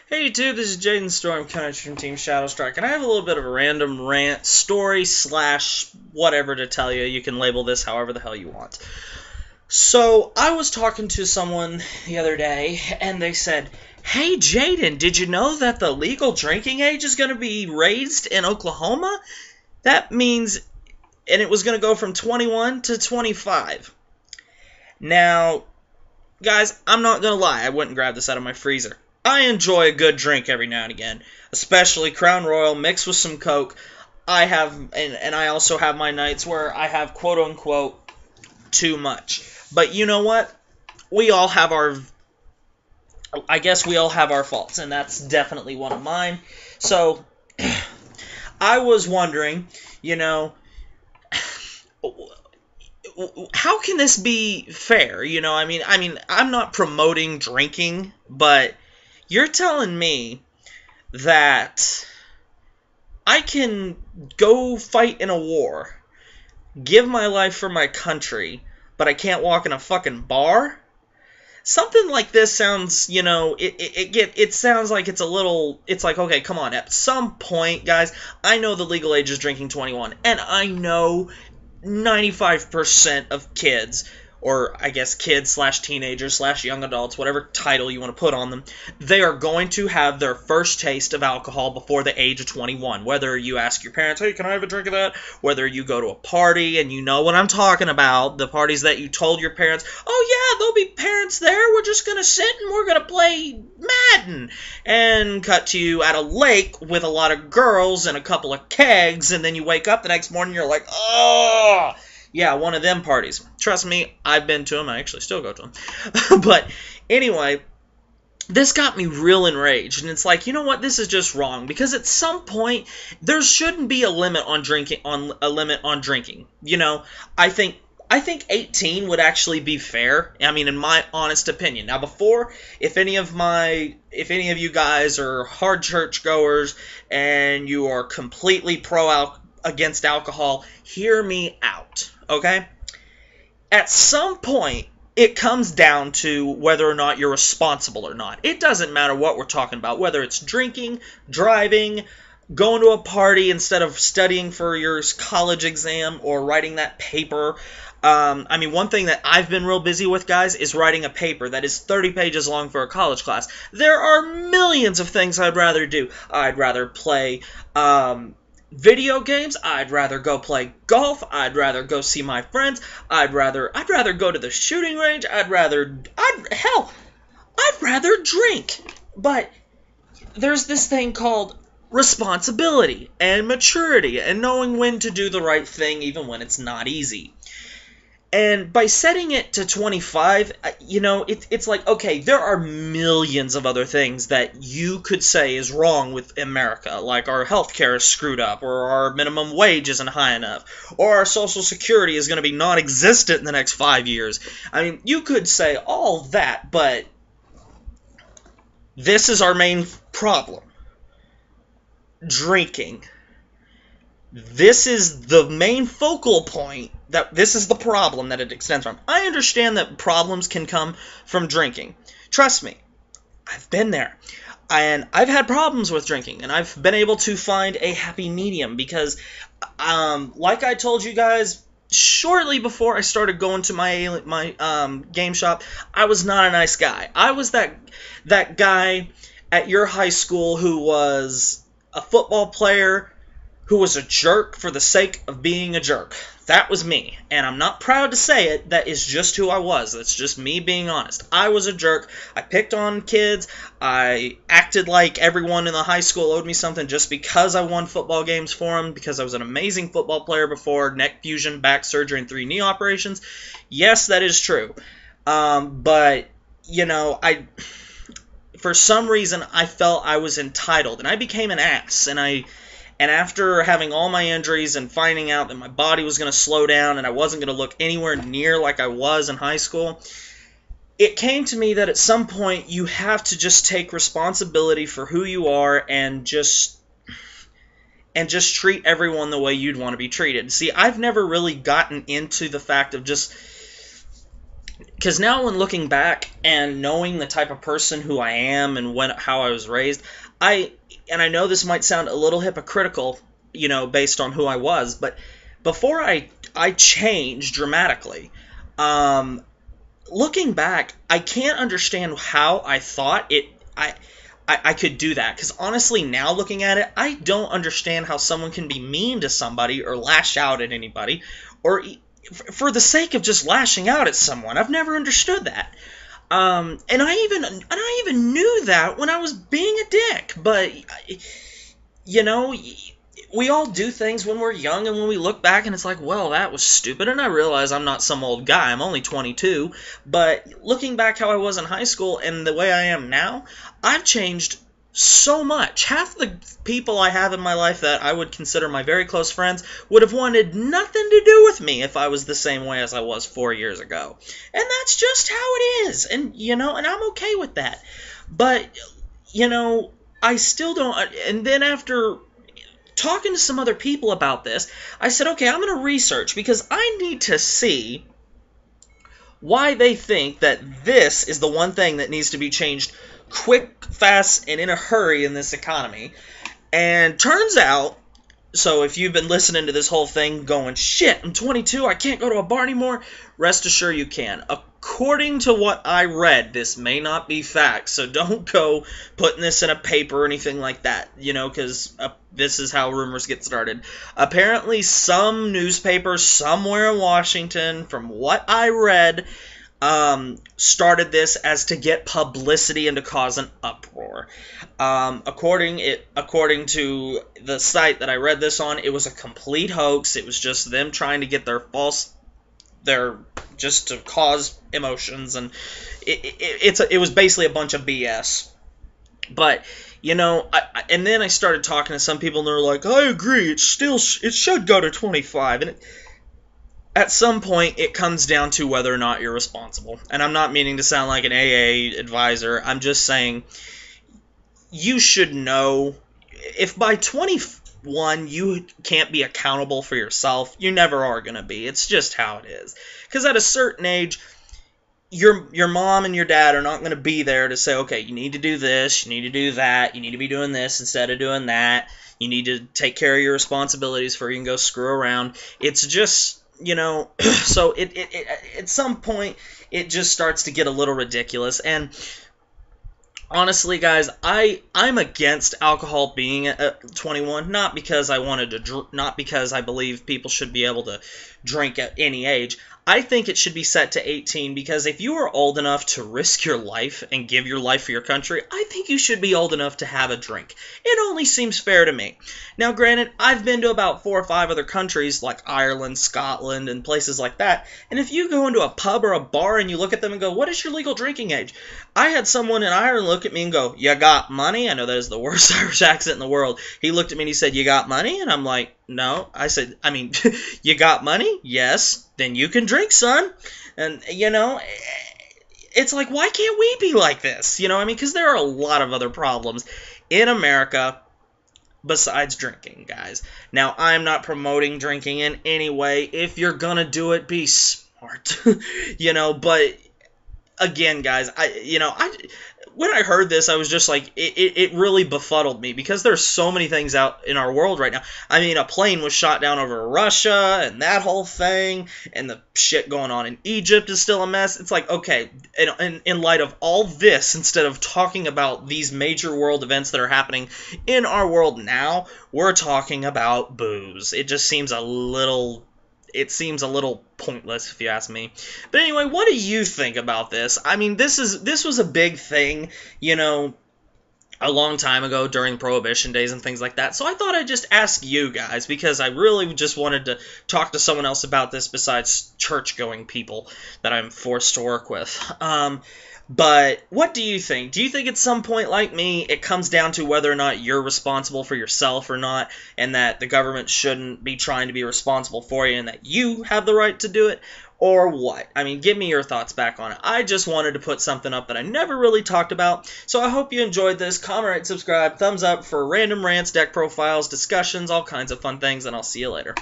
Hey YouTube, this is Jaden Storm coming from Team Shadow Strike, and I have a little bit of a random rant, story slash whatever to tell you. You can label this however the hell you want. So, I was talking to someone the other day, and they said, "Hey Jaden, did you know that the legal drinking age is going to be raised in Oklahoma? That means, and it was going to go from 21 to 25. Now, guys, I'm not going to lie, I went and grabbed this out of my freezer. I enjoy a good drink every now and again, especially Crown Royal mixed with some Coke. I have, and I also have my nights where I have quote-unquote too much. But you know what? I guess we all have our faults, and that's definitely one of mine. So, I was wondering, how can this be fair? I mean, I'm not promoting drinking, but you're telling me that I can go fight in a war, give my life for my country, but I can't walk in a fucking bar? Something like this sounds, it sounds like it's like, okay, come on, at some point, guys, I know the legal age is drinking 21, and I know 95% of kids, or I guess kids slash teenagers slash young adults, whatever title you want to put on them, they are going to have their first taste of alcohol before the age of 21. Whether you ask your parents, hey, can I have a drink of that? Whether you go to a party, and you know what I'm talking about, the parties that you told your parents, oh yeah, there'll be parents there, we're just going to sit and we're going to play Madden. And cut to you at a lake with a lot of girls and a couple of kegs, and then you wake up the next morning, you're like, oh, yeah, one of them parties. Trust me, I've been to them. I actually still go to them. But anyway, this got me real enraged. And it's like, you know what? This is just wrong. Because at some point, there shouldn't be a limit on drinking. I think 18 would actually be fair. I mean, in my honest opinion. Now, if any of you guys are hard churchgoers and you are completely against alcohol, hear me out. Okay? At some point, it comes down to whether or not you're responsible or not. It doesn't matter what we're talking about, whether it's drinking, driving, going to a party instead of studying for your college exam, or writing that paper. I mean, one thing that I've been real busy with, guys, is writing a paper that is 30 pages long for a college class. There are millions of things I'd rather do. I'd rather play video games, I'd rather go play golf, I'd rather go see my friends, I'd rather go to the shooting range, I'd rather drink. But there's this thing called responsibility and maturity and knowing when to do the right thing even when it's not easy. And by setting it to 25, it's like, okay, there are millions of other things that you could say is wrong with America, like our healthcare is screwed up, or our minimum wage isn't high enough, or our Social Security is going to be non-existent in the next 5 years. I mean, you could say all that, but this is our main problem. Drinking. This is the main focal point, this is the problem that it extends from. I understand that problems can come from drinking. Trust me, I've been there. And I've had problems with drinking, and I've been able to find a happy medium because, like I told you guys, shortly before I started going to my game shop, I was not a nice guy. I was that guy at your high school who was a football player who was a jerk for the sake of being a jerk. That was me, and I'm not proud to say it. That is just who I was. That's just me being honest. I was a jerk. I picked on kids. I acted like everyone in the high school owed me something just because I won football games for them, because I was an amazing football player before neck fusion, back surgery, and 3 knee operations. Yes, that is true. But, for some reason, I felt I was entitled, and I became an ass, and after having all my injuries and finding out that my body was going to slow down and I wasn't going to look anywhere near like I was in high school, it came to me that at some point you have to just take responsibility for who you are and just treat everyone the way you'd want to be treated. See, I've never really gotten into the fact of just because now when looking back and knowing the type of person who I am and how I was raised, I know this might sound a little hypocritical, based on who I was, but before I changed dramatically, looking back, I can't understand how I thought I could do that, because honestly, now looking at it, I don't understand how someone can be mean to somebody or lash out at anybody, or for the sake of just lashing out at someone. I've never understood that. And I even knew that when I was being a dick. But we all do things when we're young, and when we look back and it's like, well, that was stupid. And I realize I'm not some old guy. I'm only 22. But looking back how I was in high school and the way I am now, I've changed so much. Half the people I have in my life that I would consider my very close friends would have wanted nothing to do with me if I was the same way as I was 4 years ago. And that's just how it is. And, and I'm okay with that. But, I still don't. And then after talking to some other people about this, I said, okay, I'm going to research, because I need to see why they think that this is the one thing that needs to be changed quick, fast, and in a hurry in this economy. And turns out, so if you've been listening to this whole thing going, shit, I'm 22, I can't go to a bar anymore, rest assured you can. According to what I read, this may not be fact, so don't go putting this in a paper or anything like that, because this is how rumors get started. Apparently, some newspaper somewhere in Washington, from what I read, started this as to get publicity and to cause an uproar. According to the site that I read this on, it was a complete hoax. It was just them trying to get just to cause emotions, and it was basically a bunch of BS. But and then I started talking to some people, and they're like, I agree, it should go to 25, and at some point, it comes down to whether or not you're responsible. And I'm not meaning to sound like an AA advisor. I'm just saying you should know, if by 21 you can't be accountable for yourself, you never are going to be. It's just how it is. Because at a certain age, your mom and your dad are not going to be there to say, okay, you need to do this, you need to do that, you need to be doing this instead of doing that, you need to take care of your responsibilities before you can go screw around. It's just, so it at some point, it just starts to get a little ridiculous. And honestly, guys, I'm against alcohol being at 21, not because not because I believe people should be able to drink at any age. I think it should be set to 18, because if you are old enough to risk your life and give your life for your country, I think you should be old enough to have a drink. It only seems fair to me. Now, granted, I've been to about 4 or 5 other countries, like Ireland, Scotland, and places like that, and if you go into a pub or a bar and you look at them and go, what is your legal drinking age? I had someone in Ireland look at me and go, you got money? I know that is the worst Irish accent in the world. He looked at me and he said, you got money? And I'm like, no. I said, you got money? Yes. Then you can drink, son. And, it's like, why can't we be like this? Because there are a lot of other problems in America besides drinking, guys. Now, I'm not promoting drinking in any way. If you're gonna do it, be smart. But again, guys, when I heard this, I was just like, it really befuddled me, because there's so many things out in our world right now. A plane was shot down over Russia, and that whole thing, and the shit going on in Egypt is still a mess. It's like, okay, in light of all this, instead of talking about these major world events that are happening in our world now, we're talking about booze. It just seems a little pointless, if you ask me. But anyway, what do you think about this? This was a big thing, a long time ago during Prohibition days and things like that. So I thought I'd just ask you guys, because I really just wanted to talk to someone else about this besides church-going people that I'm forced to work with. But what do you think? Do you think at some point, like me, it comes down to whether or not you're responsible for yourself or not, and that the government shouldn't be trying to be responsible for you, and that you have the right to do it? Or what? Give me your thoughts back on it. I just wanted to put something up that I never really talked about. So I hope you enjoyed this. Comment, rate, subscribe, thumbs up for random rants, deck profiles, discussions, all kinds of fun things, and I'll see you later.